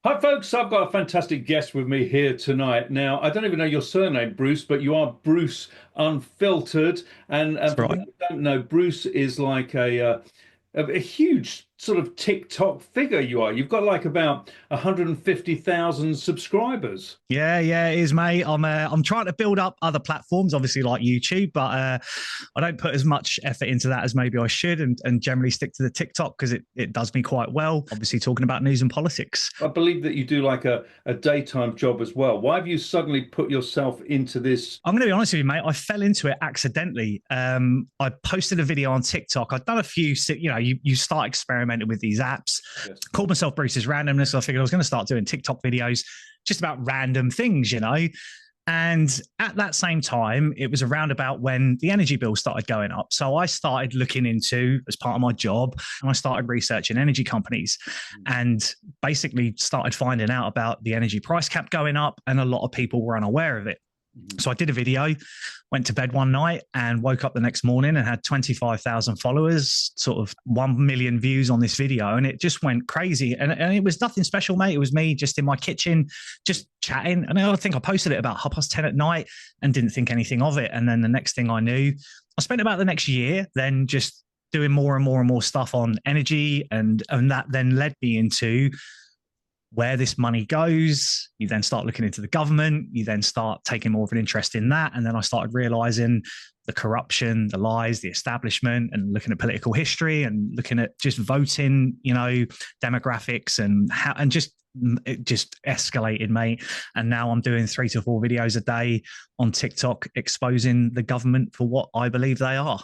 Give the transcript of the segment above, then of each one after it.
Hi, folks. I've got a fantastic guest with me here tonight. Now, I don't even know your surname, Bruce, but you are Bruce Unfiltered. And That's for right. those who don't know, Bruce is like a huge sort of TikTok figure. You are. You've got like about 150,000 subscribers. Yeah, it is, mate. I'm trying to build up other platforms, obviously like YouTube, but I don't put as much effort into that as maybe I should, and generally stick to the TikTok because it does me quite well. Obviously, talking about news and politics. I believe that you do like a daytime job as well. Why have you suddenly put yourself into this? I'm going to be honest with you, mate. I fell into it accidentally. I posted a video on TikTok. I'd done a few, you start experimenting with these apps. Yes. Called myself Bruce's Randomness. So I figured I was going to start doing TikTok videos just about random things. And at that same time, it was around about when the energy bill started going up. So I started looking into, as part of my job, and I started researching energy companies and basically started finding out about the energy price cap going up, and a lot of people were unaware of it. So I did a video, went to bed one night and woke up the next morning and had 25,000 followers, sort of 1 million views on this video. And it just went crazy. And it was nothing special, mate. It was me just in my kitchen, just chatting. And I think I posted it about 10:30 at night and didn't think anything of it. And then the next thing I knew, I spent about the next year then just doing more and more and more stuff on energy. And that then led me into where this money goes. You then start looking into the government. You then start taking more of an interest in that. And then I started realizing the corruption, the lies, the establishment, and looking at political history and looking at just voting, demographics and how, and just it just escalated, mate. And now I'm doing 3 to 4 videos a day on TikTok exposing the government for what I believe they are.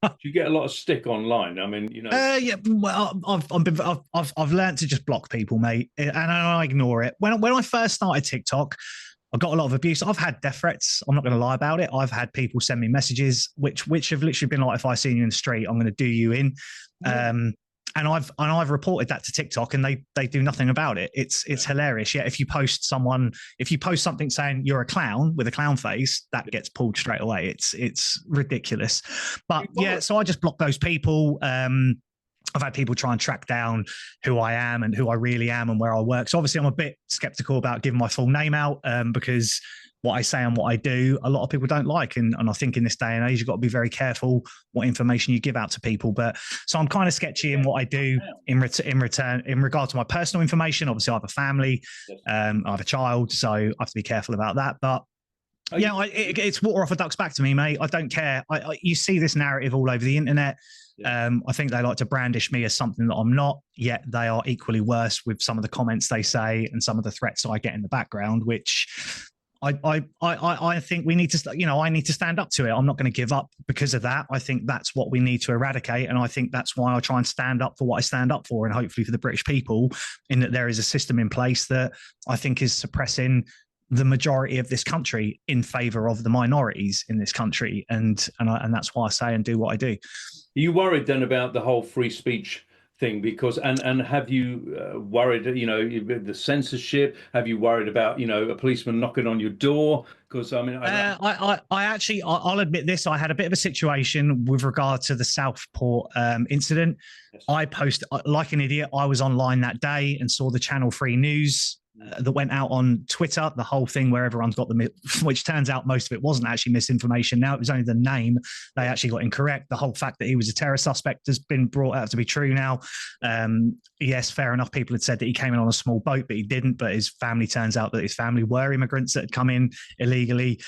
Do you get a lot of stick online? I mean, Yeah. Well, I've learned to just block people, mate, and I ignore it. When I first started TikTok, I got a lot of abuse. I've had death threats. I'm not going to lie about it. I've had people send me messages which have literally been like, if I see you in the street, I'm going to do you in. And I've reported that to TikTok, and they do nothing about it. It's hilarious. Yeah, if you post something saying you're a clown with a clown face, that gets pulled straight away. It's ridiculous. But yeah, so I just block those people. I've had people try and track down who I am and who I really am and where I work. So obviously I'm a bit skeptical about giving my full name out because what I say and what I do, a lot of people don't like. And I think in this day and age, you've got to be very careful what information you give out to people. But so I'm kind of sketchy in what I do in return, in regard to my personal information. Obviously I have a family, I have a child, so I have to be careful about that. But yeah, it's water off a duck's back to me, mate. I don't care. You see this narrative all over the internet. I think they like to brandish me as something that I'm not, yet they are equally worse with some of the comments they say and some of the threats I get in the background, which I think we need to, I need to stand up to it. I'm not going to give up because of that. I think that's what we need to eradicate. And I think that's why I try and stand up for what I stand up for. And hopefully for the British people, in that there is a system in place that I think is suppressing the majority of this country in favor of the minorities in this country. And that's why I say and do what I do. Are you worried then about the whole free speech thing? Because and have you worried, the censorship? Have you worried about, a policeman knocking on your door? Because I mean, I actually, I'll admit this. I had a bit of a situation with regard to the Southport incident. Yes. I posted like an idiot. I was online that day and saw the Channel 3 news that went out on Twitter, the whole thing where everyone's got which turns out most of it wasn't actually misinformation. Now it was only the name they actually got incorrect. The whole fact that he was a terror suspect has been brought out to be true now. Yes, fair enough. People had said that he came in on a small boat, but he didn't. But his family, turns out that his family were immigrants that had come in illegally.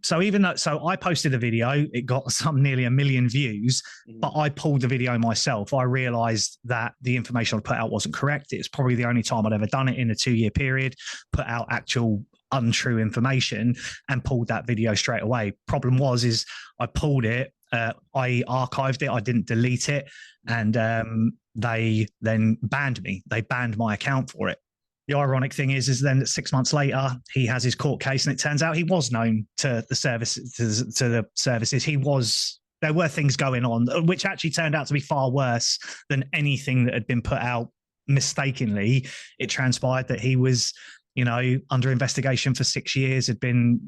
So I posted a video, it got nearly 1 million views, but I pulled the video myself. I realized that the information I put out wasn't correct. It's probably the only time I'd ever done it in a 2-year period, put out actual untrue information and pulled that video straight away. Problem is I pulled it, I archived it, I didn't delete it, and they then banned me. They banned my account for it. The ironic thing is then that 6 months later, he has his court case, and it turns out he was known to the services. There were things going on, which actually turned out to be far worse than anything that had been put out mistakenly. It transpired that he was, under investigation for 6 years, had been,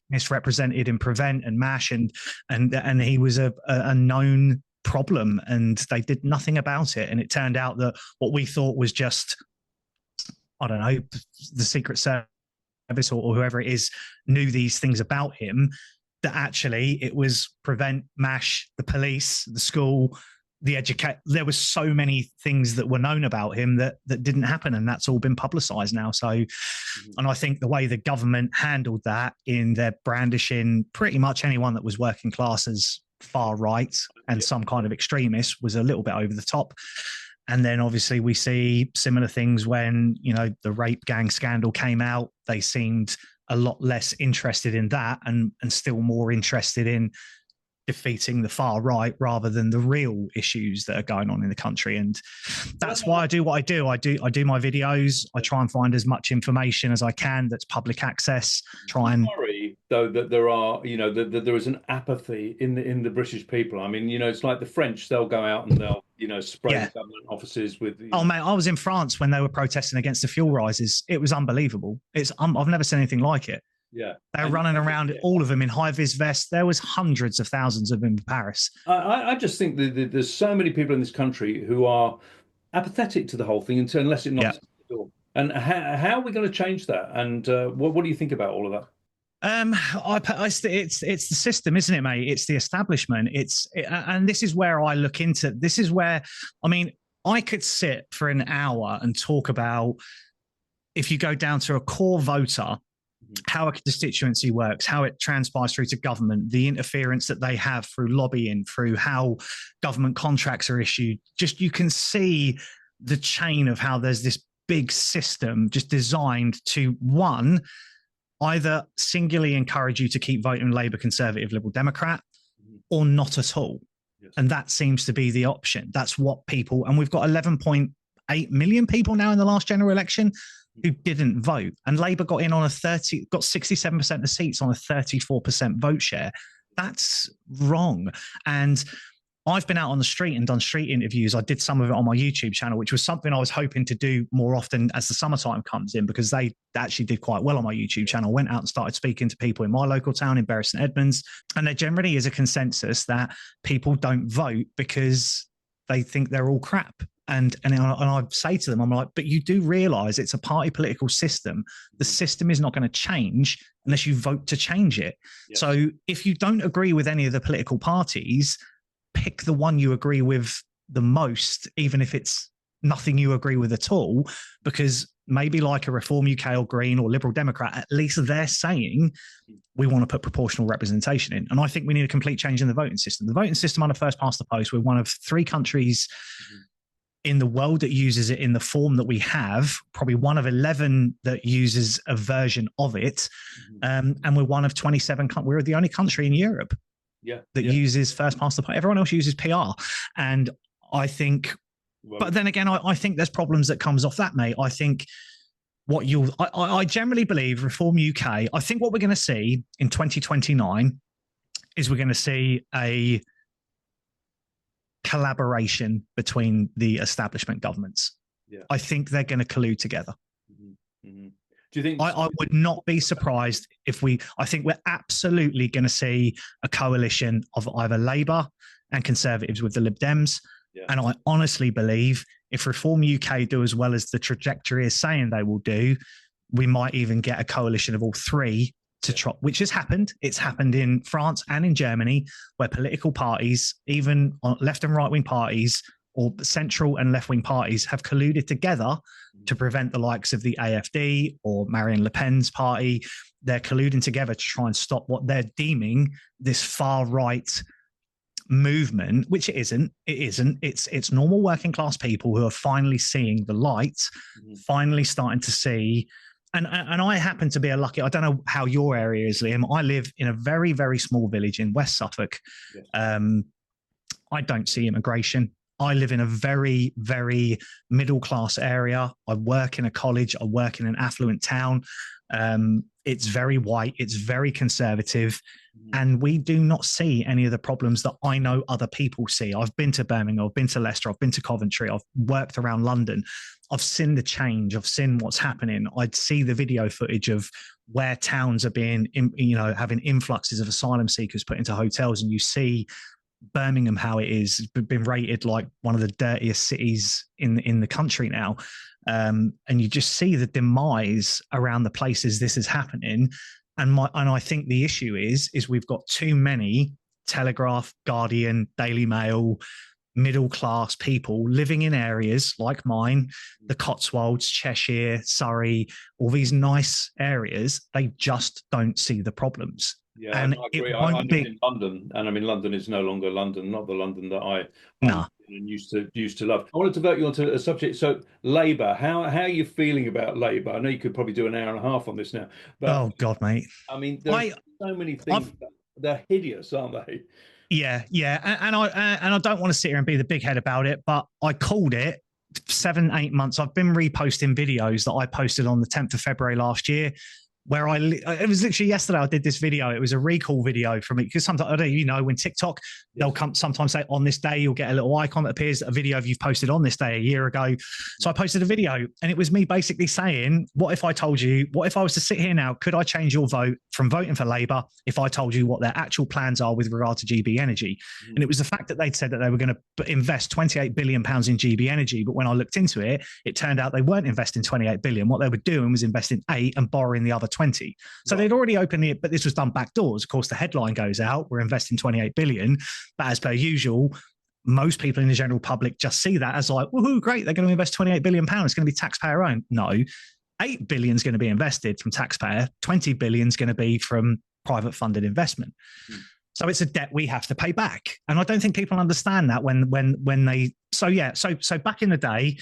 misrepresented in Prevent and MASH, and he was a known problem, and they did nothing about it. And it turned out that what we thought was just, I don't know, the Secret Service or whoever it is knew these things about him, that actually it was Prevent, MASH, the police, the school, the educate. There was so many things that were known about him that didn't happen, and that's all been publicized now. So, and I think the way the government handled that in their brandishing pretty much anyone that was working class as far right and some kind of extremist was a little bit over the top. And then obviously we see similar things when, you know, the rape gang scandal came out. They seemed a lot less interested in that and still more interested in defeating the far right rather than the real issues that are going on in the country. And that's why I do what I do. I do my videos. I try and find as much information as I can that's public access. Try and worry though that there are, you know, that there is an apathy in the British people. I mean, you know, it's like the French, they'll go out and they'll, you know, spray government offices with. Oh, mate, I was in France when they were protesting against the fuel rises. It was unbelievable. I've never seen anything like it. Yeah, they're running around, all of them in high-vis vests. There was hundreds of thousands of them in Paris. I just think that there's so many people in this country who are apathetic to the whole thing unless it knocks at the door. And how are we going to change that? And what do you think about all of that? It's the system, isn't it, mate? It's the establishment. And this is where I look into. This is where, I mean, I could sit for an hour and talk about, if you go down to a core voter, how a constituency works, how it transpires through to government, the interference that they have through lobbying, through how government contracts are issued. Just, you can see the chain of how there's this big system just designed to, one, either singularly encourage you to keep voting Labour, Conservative, Liberal, Democrat, or not at all. Yes. And that seems to be the option. That's what people, and we've got 11.8 million people now in the last general election who didn't vote. And Labour got in on got 67% of seats on a 34% vote share. That's wrong. And I've been out on the street and done street interviews. I did some of it on my YouTube channel, which was something I was hoping to do more often as the summertime comes in, because they actually did quite well on my YouTube channel. Went out and started speaking to people in my local town in Bury St Edmunds. And there generally is a consensus that people don't vote because they think they're all crap. And I say to them, I'm like, but you do realise it's a party political system. The system is not going to change unless you vote to change it. Yes. So if you don't agree with any of the political parties, pick the one you agree with the most, even if it's nothing you agree with at all, because maybe like a Reform UK or Green or Liberal Democrat, at least they're saying we want to put proportional representation in. And I think we need a complete change in the voting system. The voting system under first past the post, we're one of 3 countries in the world that uses it in the form that we have, probably one of 11 that uses a version of it. And we're one of 27, we're the only country in Europe that uses first past the post. Everyone else uses PR. And I think, but then again, I think there's problems that comes off that, mate. I think I generally believe Reform UK, I think what we're going to see in 2029 is we're going to see a collaboration between the establishment governments. I think they're going to collude together. Do you think I would not be surprised if I think we're absolutely going to see a coalition of either Labour and Conservatives with the Lib Dems. And I honestly believe if Reform UK do as well as the trajectory is saying they will do, we might even get a coalition of all 3 to try, which has happened. It's happened in France and in Germany, where political parties, even left and right wing parties, or central and left-wing parties, have colluded together to prevent the likes of the AfD or Marine Le Pen's party. They're colluding together to try and stop what they're deeming this far-right movement, which it isn't. It isn't. It's normal working class people who are finally seeing the light, finally starting to see. And I happen to be I don't know how your area is, Liam. I live in a very, very small village in West Suffolk. I don't see immigration. I live in a very, very middle-class area. I work in a college. I work in an affluent town. It's very white. It's very conservative. And we do not see any of the problems that I know other people see. I've been to Birmingham. I've been to Leicester. I've been to Coventry. I've worked around London. I've seen the change. I've seen what's happening. I'd see the video footage of where towns are being, having influxes of asylum seekers put into hotels. And you see Birmingham, how it is, been rated like one of the dirtiest cities in the country now. And you just see the demise around the places this is happening. And I think the issue is we've got too many Telegraph, Guardian, Daily Mail, middle class people living in areas like mine, the Cotswolds, Cheshire, Surrey, all these nice areas. They just don't see the problems. Yeah, And I agree. it I won't live be. in London, and I mean, London is no longer London, not the London that I Nah. lived in and used to love. I want to divert you onto a subject. So, Labour, how are you feeling about Labour? I know you could probably do an hour and a half on this now, but Oh God, mate. I mean, there are I so many things I've that they're hideous, aren't they? Yeah, and I don't want to sit here and be the big head about it, but I called it 7, 8 months. I've been reposting videos that I posted on the 10th of February last year, where it was literally yesterday I did this video. It was a recall video from it because sometimes I don't, when TikTok they'll come sometimes say on this day you'll get a little icon that appears a video of you've posted on this day a year ago. So I posted a video and it was me basically saying, what if I told you, what if I was to sit here now, could I change your vote from voting for Labour if I told you what their actual plans are with regard to GB Energy? And it was the fact that they'd said that they were going to invest £28 billion in GB Energy, but when I looked into it, it turned out they weren't investing 28 billion. What they were doing was investing 8 and borrowing the other 20. So they'd already opened it, but this was done back doors. Of course, the headline goes out, we're investing 28 billion. But as per usual, most people in the general public just see that as like, woohoo, great, they're going to invest 28 billion pounds. It's going to be taxpayer owned. No, 8 billion is going to be invested from taxpayer, 20 billion is going to be from private funded investment. So it's a debt we have to pay back. And I don't think people understand that when they, so back in the day,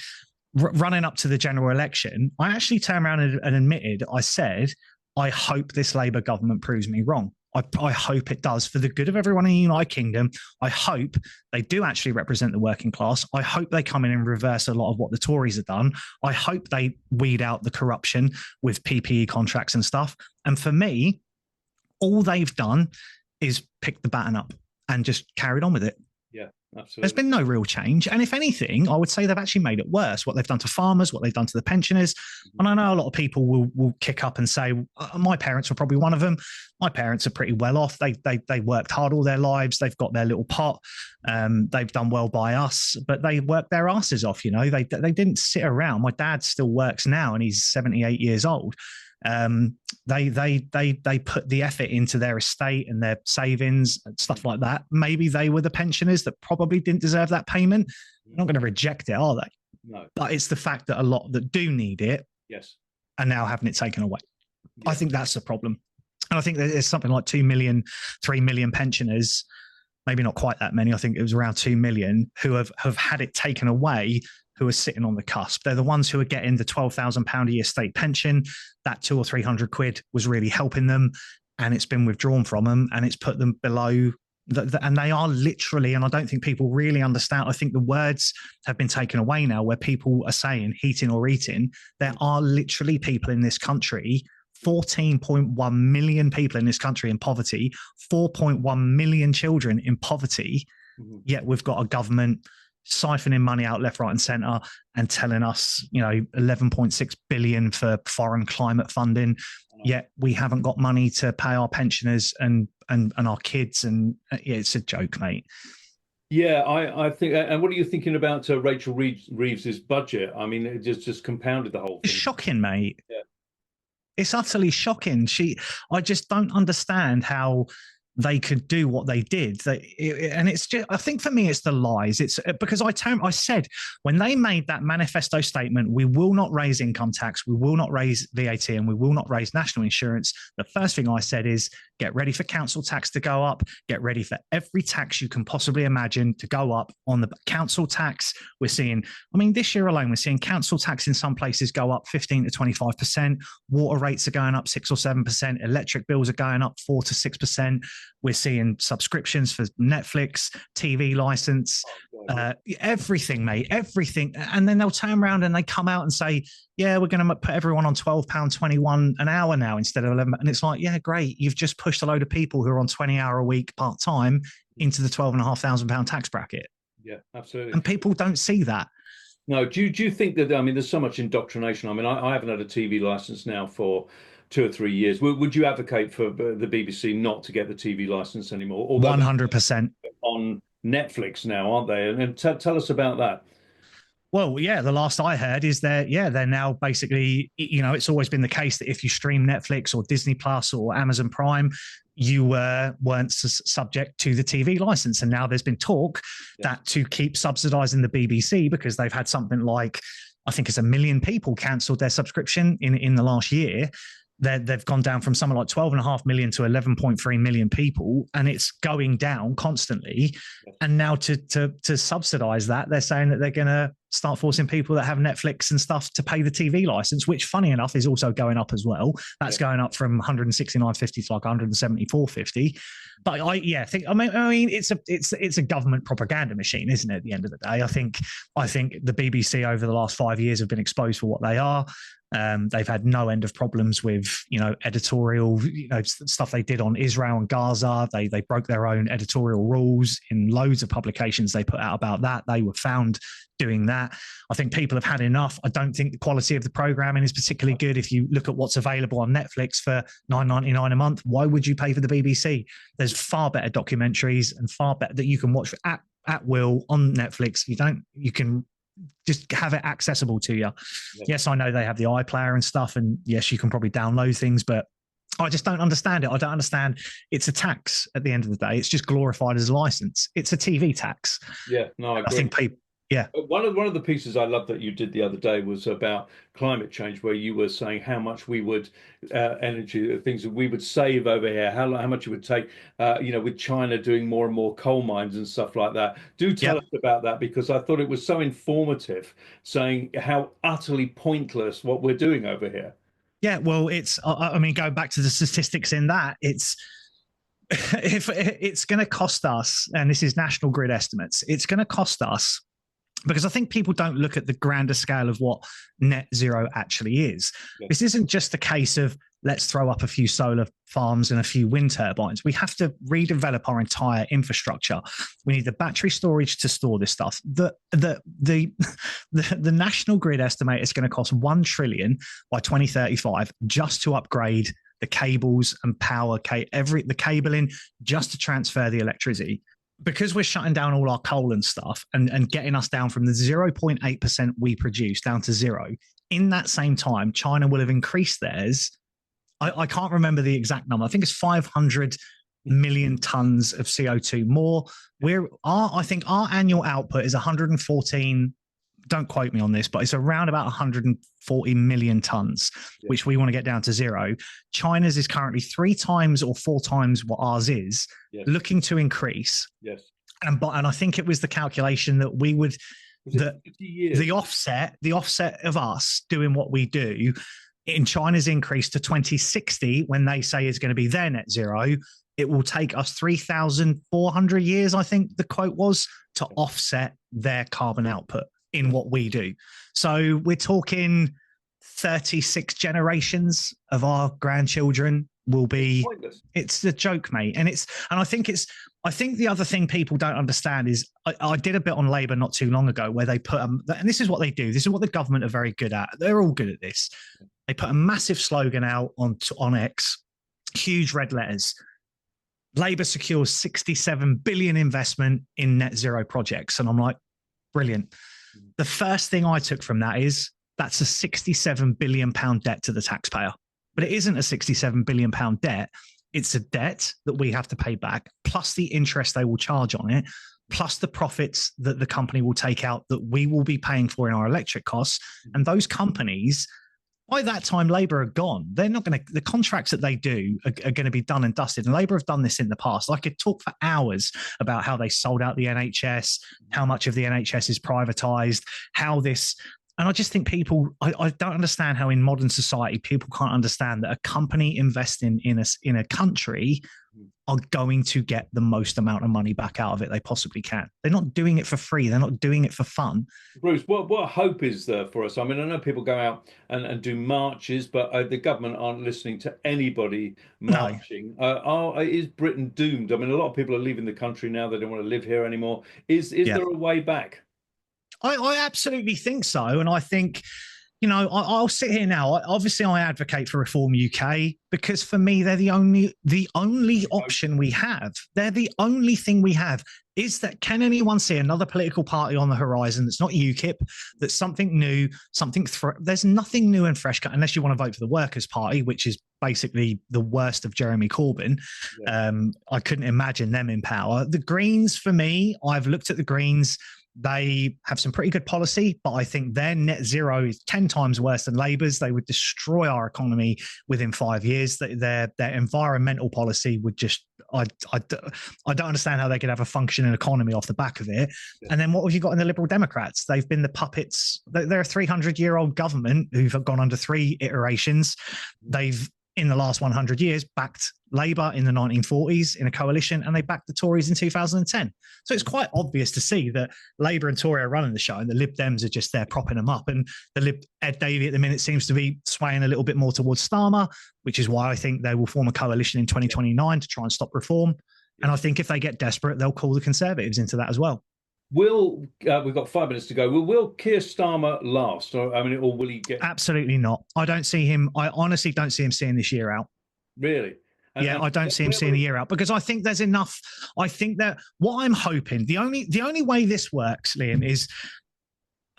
running up to the general election, I actually turned around and admitted, I said, I hope this Labour government proves me wrong. I hope it does for the good of everyone in the United Kingdom. I hope they do actually represent the working class. I hope they come in and reverse a lot of what the Tories have done. I hope they weed out the corruption with PPE contracts and stuff. And for me, all they've done is pick the baton up and just carried on with it. Yeah, absolutely. There's been no real change. And if anything, I would say they've actually made it worse. What they've done to farmers, what they've done to the pensioners. And I know a lot of people will kick up and say, my parents were probably one of them. My parents are pretty well off. They worked hard all their lives. They've got their little pot. They've done well by us, but they worked their asses off. They didn't sit around. My dad still works now and he's 78 years old. They put the effort into their estate and their savings and stuff like that. Maybe they were the pensioners that probably didn't deserve that payment. They're not going to reject it, are they? No. But it's the fact that a lot that do need it, yes, are now having it taken away. Yeah. I think that's the problem. And I think there's something like 2 million, 3 million pensioners, maybe not quite that many. I think it was around 2 million who have had it taken away, who are sitting on the cusp. They're the ones who are getting the £12,000 a year state pension. That 200 or 300 quid was really helping them, and it's been withdrawn from them, and it's put them below. And they are literally, and I don't think people really understand. I think the words have been taken away now, where people are saying heating or eating. There are literally people in this country. 14.1 million people in this country in poverty, 4.1 million children in poverty. Yet we've got a government siphoning money out left, right, and centre and telling us, 11.6 billion for foreign climate funding. Yet we haven't got money to pay our pensioners and our kids. And it's a joke, mate. Yeah, I think. And what are you thinking about Rachel Reeves's budget? I mean, it just compounded the whole thing. It's shocking, mate. Yeah. It's utterly shocking. I just don't understand how they could do what they did. And it's just, I think for me, it's the lies. It's because I said when they made that manifesto statement, we will not raise income tax, we will not raise VAT, and we will not raise national insurance. The first thing I said is get ready for council tax to go up, get ready for every tax you can possibly imagine to go up. On the council tax, we're seeing, this year alone, we're seeing council tax in some places go up 15 to 25%. Water rates are going up 6 or 7%. Electric bills are going up 4 to 6%. We're seeing subscriptions for Netflix, TV license, everything, mate, everything. And then they'll turn around and they come out and say, yeah, we're going to put everyone on £12.21 an hour now instead of 11. And it's like, yeah, great. You've just pushed a load of people who are on 20-hour a week part-time into the £12,500 tax bracket. Yeah, absolutely. And people don't see that. No, do you think that, there's so much indoctrination. I haven't had a TV license now for 2 or 3 years. Would you advocate for the BBC not to get the TV license anymore? 100%. On Netflix now, aren't they? And tell us about that. Well, yeah, the last I heard is that, yeah, they're now basically, it's always been the case that if you stream Netflix or Disney Plus or Amazon Prime, you weren't subject to the TV license. And now there's been talk that to keep subsidizing the BBC, because they've had something like, I think it's 1 million people cancelled their subscription in the last year. They've gone down from something like 12.5 million to 11.3 million people, and it's going down constantly. And now to subsidize that, they're saying that they're going to start forcing people that have Netflix and stuff to pay the TV license, which, funny enough, is also going up as well. That's going up from 169.50 to like 174.50. But I mean, it's a government propaganda machine, isn't it? At the end of the day, I think the BBC over the last 5 years have been exposed for what they are. They've had no end of problems with, editorial, stuff they did on Israel and Gaza. They broke their own editorial rules in loads of publications they put out about that. They were found doing that. I think people have had enough. I don't think the quality of the programming is particularly good. If you look at what's available on Netflix for $9.99 a month, why would you pay for the BBC? There's far better documentaries and far better that you can watch at will on Netflix. You can just have it accessible to you. Yes, I know they have the iPlayer and stuff, and yes, you can probably download things, but I just don't understand it. I don't understand. It's a tax at the end of the day. It's just glorified as a license. It's a TV tax. Yeah, no, I agree. I think people. Yeah. One of the pieces I love that you did the other day was about climate change, where you were saying how much we would energy things that we would save over here, how much it would take, with China doing more and more coal mines and stuff like that. Do tell us about that, because I thought it was so informative, saying how utterly pointless what we're doing over here. Yeah, well, I mean, going back to the statistics in that, if it's going to cost us, and this is National Grid estimates, it's going to cost us, because I think people don't look at the grander scale of what net zero actually is. Yeah. This isn't just a case of let's throw up a few solar farms and a few wind turbines. We have to redevelop our entire infrastructure. We need the battery storage to store this stuff. The National Grid estimate is going to cost 1 trillion by 2035 just to upgrade the cables and power, the cabling, just to transfer the electricity. Because we're shutting down all our coal and stuff and getting us down from the 0.8% we produce down to zero, in that same time, China will have increased theirs. I can't remember the exact number. I think it's 500 million tons of CO2 more. I think our annual output is 114. Don't quote me on this, but it's around about 140 million tons, which we want to get down to zero. China's is currently 3 times or 4 times what ours is, looking to increase. Yes. And I think it was the calculation that we would, the offset of us doing what we do in China's increase to 2060, when they say is going to be their net zero, it will take us 3,400 years, I think the quote was, to offset their carbon output in what we do. So we're talking 36 generations of our grandchildren will be. It's a joke, mate. And I think the other thing people don't understand is I did a bit on Labour not too long ago where they put and this is what they do. This is what the government are very good at. They're all good at this. They put a massive slogan out on X, huge red letters. Labour secures 67 billion investment in net zero projects. And I'm like, brilliant. The first thing I took from that is that's a 67 billion pound debt to the taxpayer. But it isn't a 67 billion pound debt. It's a debt that we have to pay back, plus the interest they will charge on it, plus the profits that the company will take out that we will be paying for in our electric costs. And those companies, by that time, Labour are gone. They're not going to, the contracts that they do are going to be done and dusted. And Labour have done this in the past. I could talk for hours about how they sold out the NHS, how much of the NHS is privatised, how this, and I just think people, I don't understand how in modern society, people can't understand that a company investing in a country are going to get the most amount of money back out of it they possibly can. They're not doing it for free. They're not doing it for fun. Bruce, what hope is there for us? I mean, I know people go out and do marches, but the government aren't listening to anybody marching. No. Is Britain doomed? I mean, a lot of people are leaving the country now. They don't want to live here anymore. Is there a way back? I absolutely think so. And I think I'll sit here now. Obviously, I advocate for Reform UK because for me, they're the only option we have. They're the only thing we have. Is that, can anyone see another political party on the horizon that's not UKIP, that's something new, there's nothing new and fresh, unless you want to vote for the Workers' Party, which is basically the worst of Jeremy Corbyn. Yeah. I couldn't imagine them in power. The Greens, for me, I've looked at the Greens. They have some pretty good policy, but I think their net zero is 10 times worse than Labour's. They would destroy our economy within 5 years. Their environmental policy would just, I don't understand how they could have a functioning economy off the back of it. Yeah. And then what have you got in the Liberal Democrats? They've been the puppets. They're a 300-year-old government who've gone under 3 iterations. They've, in the last 100 years, backed Labour in the 1940s in a coalition, and they backed the Tories in 2010. So it's quite obvious to see that Labour and Tory are running the show, and the Lib Dems are just there propping them up. And Ed Davey at the minute seems to be swaying a little bit more towards Starmer, which is why I think they will form a coalition in 2029 to try and stop reform. And I think if they get desperate, they'll call the Conservatives into that as well. We've got 5 minutes to go. Will Keir Starmer last? Or will he get? Absolutely not. I don't see him. I honestly don't see him seeing this year out. Really? I don't see him seeing a year out, because I think there's enough. I think that what I'm hoping, the only way this works, Liam, is,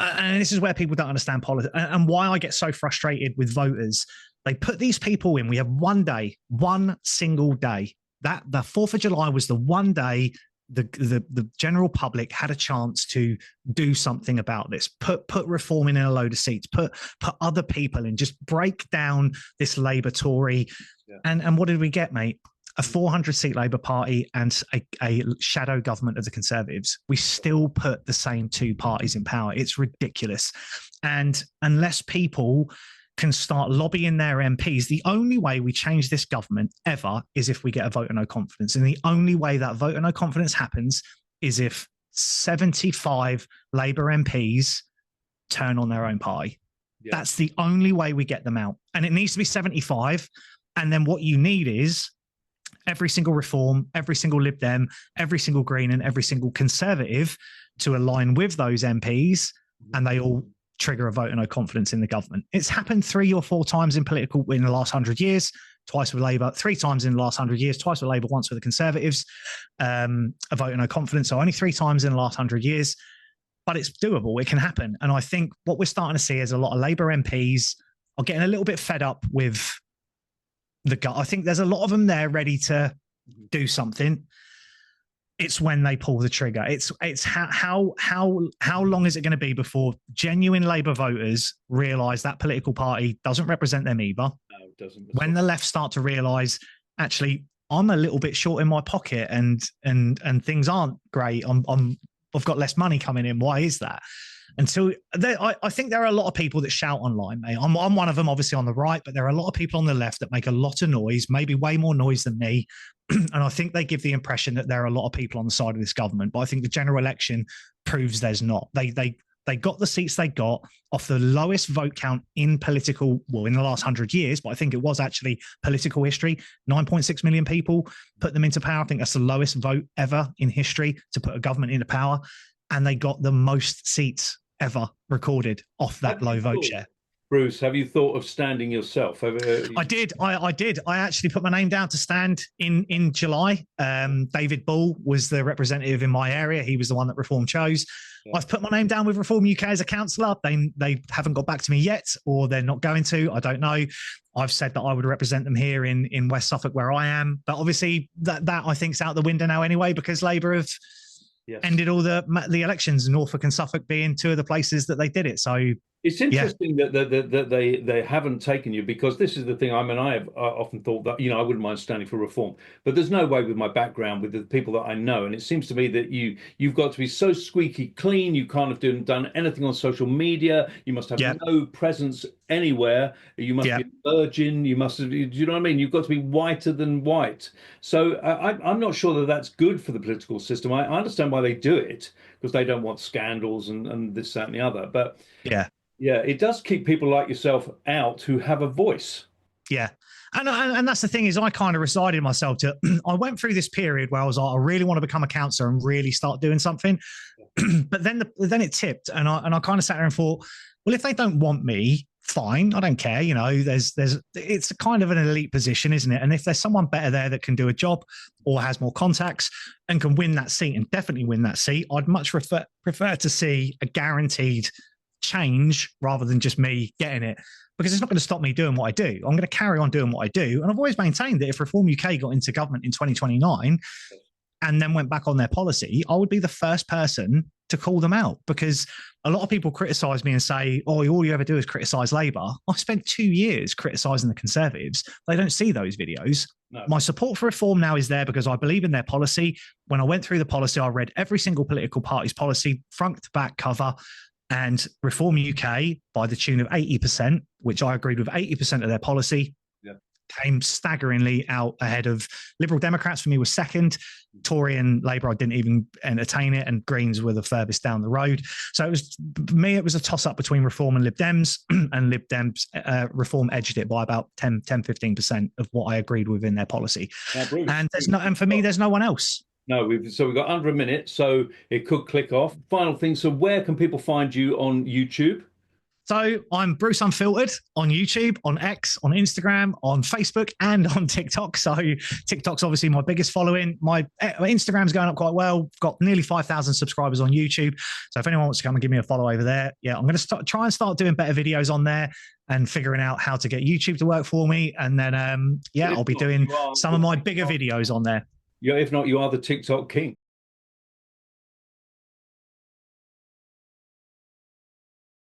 and this is where people don't understand politics, and why I get so frustrated with voters. They put these people in. We have one day, one single day. That the 4th of July was the one day the general public had a chance to do something about this, put reform in a load of seats, put other people in, just break down this Labour Tory. Yeah. And what did we get, mate? A 400-seat Labour Party and a shadow government of the Conservatives. We still put the same 2 parties in power. It's ridiculous. And unless people can start lobbying their MPs, the only way we change this government ever is if we get a vote of no confidence. And the only way that vote of no confidence happens is if 75 Labour MPs turn on their own party. Yeah. That's the only way we get them out. And it needs to be 75. And then what you need is every single Reform, every single Lib Dem, every single Green and every single Conservative to align with those MPs, and they all trigger a vote of no confidence in the government. It's happened 3 or 4 times in the last 100 years, twice with Labour, 3 times in the last 100 years, twice with Labour, once with the Conservatives, a vote of no confidence. So only 3 times in the last 100 years, but it's doable. It can happen. And I think what we're starting to see is a lot of Labour MPs are getting a little bit fed up with I think there's a lot of them there ready to do something. It's when they pull the trigger. It's how long is it going to be before genuine Labour voters realise that political party doesn't represent them either? No, it doesn't. When the left start to realise, actually, I'm a little bit short in my pocket and things aren't great. I've got less money coming in. Why is that? Until I think there are a lot of people that shout online, mate. I'm one of them, obviously, on the right, but there are a lot of people on the left that make a lot of noise, maybe way more noise than me. And I think they give the impression that there are a lot of people on the side of this government. But I think the general election proves there's not. They got the seats they got off the lowest vote count in in the last 100 years, but I think it was actually political history. 9.6 million people put them into power. I think that's the lowest vote ever in history to put a government into power. And they got the most seats ever recorded off that low vote share. Bruce, have you thought of standing yourself? I did. I actually put my name down to stand in July. David Ball was the representative in my area. He was the one that Reform chose. Yeah. I've put my name down with Reform UK as a councillor. They haven't got back to me yet, or they're not going to. I don't know. I've said that I would represent them here in West Suffolk, where I am. But obviously that I think's out the window now anyway, because Labour have ended all the elections, Norfolk and Suffolk being 2 of the places that they did it. So it's interesting that they haven't taken you, because this is the thing. I have often thought that, I wouldn't mind standing for reform, but there's no way with my background, with the people that I know. And it seems to me that you've got to be so squeaky clean. You can't have done anything on social media. You must have no presence anywhere. You must be a virgin. You must have, do you know what I mean? You've got to be whiter than white. So I'm not sure that that's good for the political system. I understand why they do it, because they don't want scandals and this, that, and the other. But yeah, it does keep people like yourself out who have a voice. Yeah. And that's the thing, is I kind of resigned myself to, I went through this period where I was like, I really want to become a counsellor and really start doing something. But then it tipped, and I kind of sat there and thought, well, if they don't want me, fine. I don't care. You know, it's a kind of an elite position, isn't it? And if there's someone better there that can do a job or has more contacts and can win that seat and definitely win that seat, I'd much prefer to see a guaranteed change rather than just me getting it, because it's not going to stop me doing what I do. I'm going to carry on doing what I do. And I've always maintained that if Reform UK got into government in 2029 and then went back on their policy, I would be the first person to call them out, because a lot of people criticize me and say, oh, all you ever do is criticize Labour. I've spent 2 years criticizing the Conservatives. They don't see those videos. No. My support for reform now is there because I believe in their policy. When I went through the policy, I read every single political party's policy, front to back cover, and Reform UK, by the tune of 80%, which I agreed with 80% of their policy, came staggeringly out ahead of Liberal Democrats. For me, was second. Tory and Labour, I didn't even entertain it, and Greens were the furthest down the road. So it was, for me, it was a toss-up between Reform and Lib Dems, and Lib Dems, Reform edged it by about 10-15% of what I agreed with in their policy. And for me, there's no one else. No, we've got under a minute, so it could click off. Final thing, so where can people find you on YouTube? So I'm Bruce Unfiltered on YouTube, on X, on Instagram, on Facebook, and on TikTok. So TikTok's obviously my biggest following. My Instagram's going up quite well. Got nearly 5,000 subscribers on YouTube. So if anyone wants to come and give me a follow over there, I'm going to try and start doing better videos on there and figuring out how to get YouTube to work for me. And then, I'll be doing some of my bigger videos on there. Yeah, if not, you are the TikTok king.